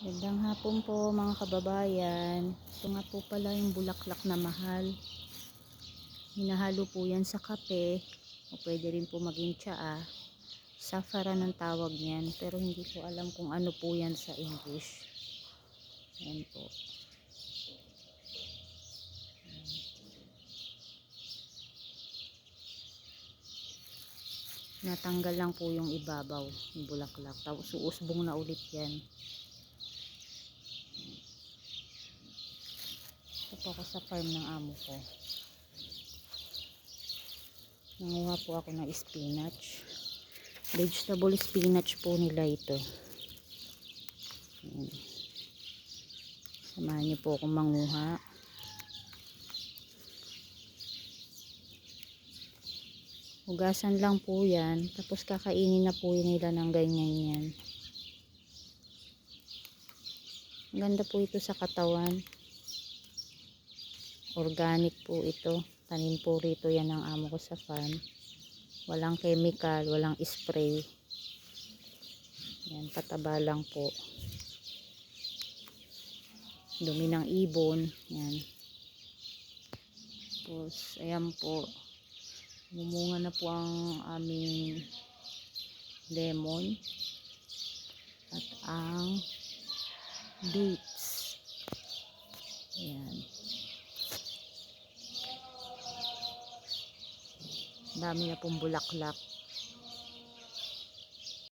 Gandang hapon po mga kababayan. Ito nga po pala yung bulaklak na mahal. Hinahalo po yan sa kape o pwede rin po maging tsaa. Saffron ang tawag niyan, pero hindi ko alam kung ano po yan sa English. Yan po. Natanggal lang po yung ibabaw, yung bulaklak. Tapos uusbong na ulit yan. Ito po ako sa farm ng amo ko. Nanguha po ako ng spinach. Vegetable spinach po nila ito. Ayan. Samahan niyo po akong manguha. Hugasan lang po yan. Tapos kakainin na po nila ng ganyan yan. Ganda po ito sa katawan. Organic po ito. Tanim po rito yan ng amo ko sa farm. Walang chemical, walang spray. Yan, pataba lang po. Dumi ng ibon. Yan. Tapos, ayan po. Mumunga na po ang aming lemon. At ang dates. Ayan. Dami na pong bulaklak.